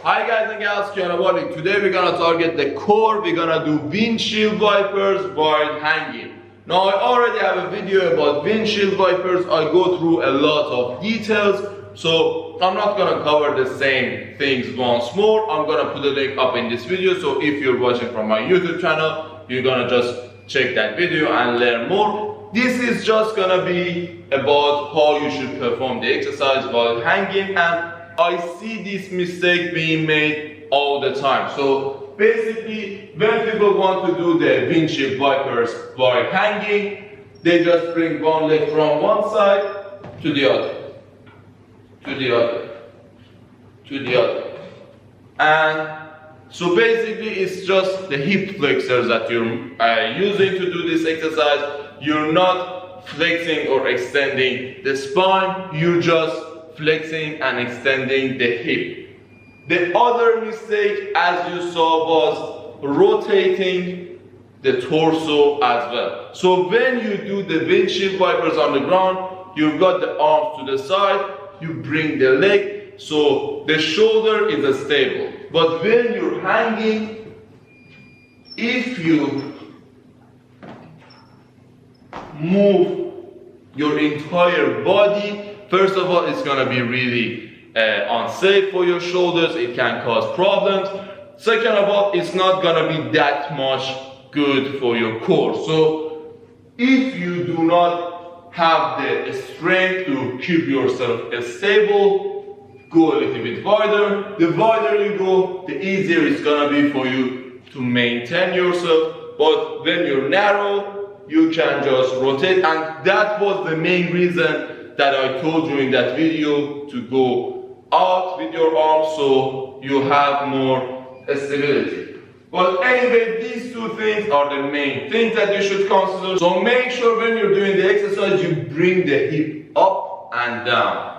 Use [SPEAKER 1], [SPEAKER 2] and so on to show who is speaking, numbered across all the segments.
[SPEAKER 1] Hi guys and gals, today we're gonna target the core. We're gonna do windshield wipers while hanging. Now I already have a video about windshield wipers. I go through a lot of details, so I'm not gonna cover the same things once more. I'm gonna put a link up in this video, so if you're watching from my YouTube channel, you're gonna just check that video and learn more. This is just gonna be about how you should perform the exercise while hanging, and I see this mistake being made all the time. So basically, when people want to do the windshield wipers while hanging, they just bring one leg from one side to the other, to the other, to the other. And so basically it's just the hip flexors that you're using to do this exercise. You're not flexing or extending the spine, you're just flexing and extending the hip. The other mistake, as you saw, was rotating the torso as well. So when you do the windshield wipers on the ground, you've got the arms to the side, you bring the leg, so the shoulder is stable. But when you're hanging, if you move your entire body, first of all, it's gonna be really unsafe for your shoulders. It can cause problems. Second of all, it's not gonna be that much good for your core. So if you do not have the strength to keep yourself stable, go a little bit wider. The wider you go, the easier it's gonna be for you to maintain yourself. But when you're narrow, you can just rotate, and that was the main reason that I told you in that video to go out with your arms so you have more stability. But anyway, these two things are the main things that you should consider. So make sure when you're doing the exercise, you bring the hip up and down,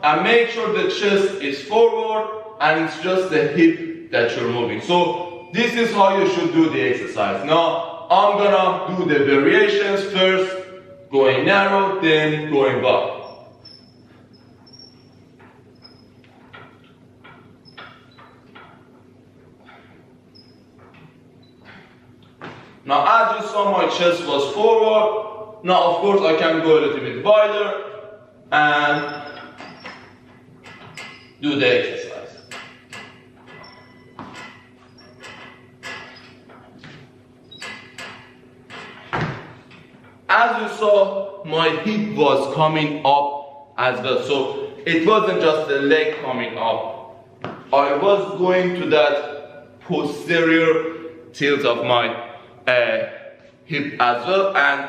[SPEAKER 1] and make sure the chest is forward and it's just the hip that you're moving. So this is how you should do the exercise. Now I'm gonna do the variations first, going narrow, then going wide. Now as you saw, my chest was forward. Now of course I can go a little bit wider and do the exercise. As you saw, my hip was coming up as well, so it wasn't just the leg coming up. I was going to that posterior tilt of my hip as well, and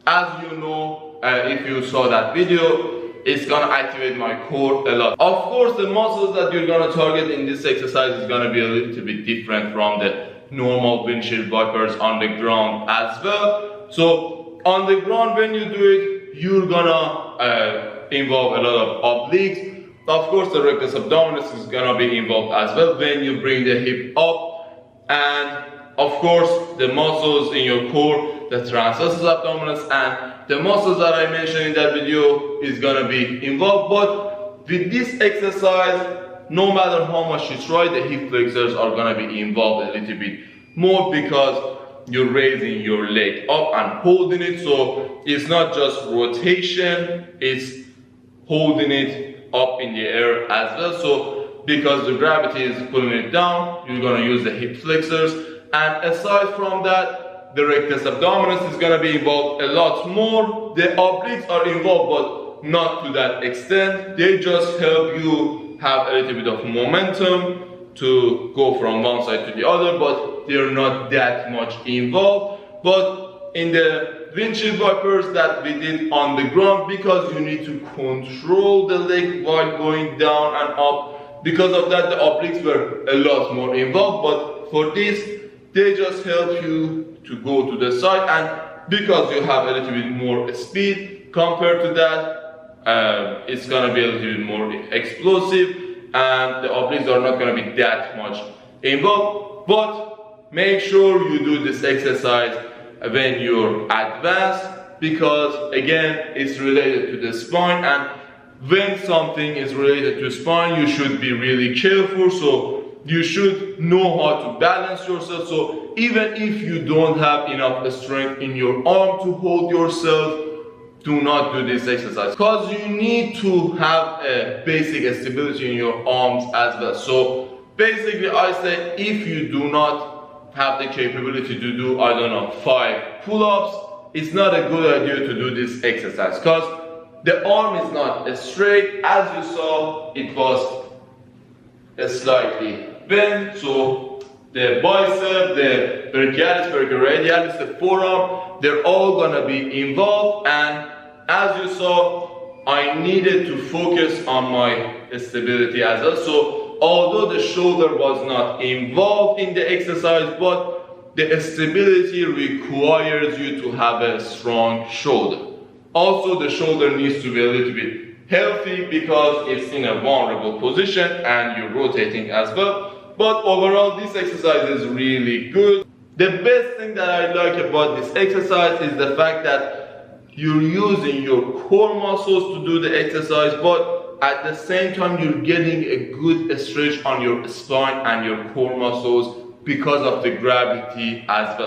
[SPEAKER 1] as you know, if you saw that video, it's gonna activate my core a lot. Of course, the muscles that you're gonna target in this exercise is gonna be a little bit different from the normal windshield wipers on the ground as well. So on the ground, when you do it, you're gonna involve a lot of obliques. Of course, the rectus abdominis is gonna be involved as well when you bring the hip up. And of course, the muscles in your core, the transversus abdominis and the muscles that I mentioned in that video is gonna be involved. But with this exercise, no matter how much you try, the hip flexors are gonna be involved a little bit more because you're raising your leg up and holding it. So it's not just rotation, it's holding it up in the air as well. So because the gravity is pulling it down, you're gonna use the hip flexors. And aside from that, the rectus abdominis is gonna be involved a lot more. The obliques are involved, but not to that extent. They just help you have a little bit of momentum to go from one side to the other, but they're not that much involved. But in the windshield wipers that we did on the ground, because you need to control the leg while going down and up, because of that the obliques were a lot more involved. But for this, they just help you to go to the side, and because you have a little bit more speed compared to that, it's gonna be a little bit more explosive, and the obliques are not going to be that much involved. But make sure you do this exercise when you're advanced, because again, it's related to the spine, and when something is related to spine, you should be really careful. So you should know how to balance yourself. So even if you don't have enough strength in your arm to hold yourself, do not do this exercise, because you need to have a basic stability in your arms as well. So basically I say, if you do not have the capability to do, I don't know, 5 pull-ups, it's not a good idea to do this exercise, because the arm is not straight. As you saw, it was slightly bent. So the bicep, the brachialis, brachioradialis, the forearm, they're all gonna be involved. And as you saw, I needed to focus on my stability as well. So although the shoulder was not involved in the exercise, but the stability requires you to have a strong shoulder. Also, the shoulder needs to be a little bit healthy because it's in a vulnerable position and you're rotating as well. But overall, this exercise is really good. The best thing that I like about this exercise is the fact that you're using your core muscles to do the exercise, but at the same time you're getting a good stretch on your spine and your core muscles because of the gravity as well.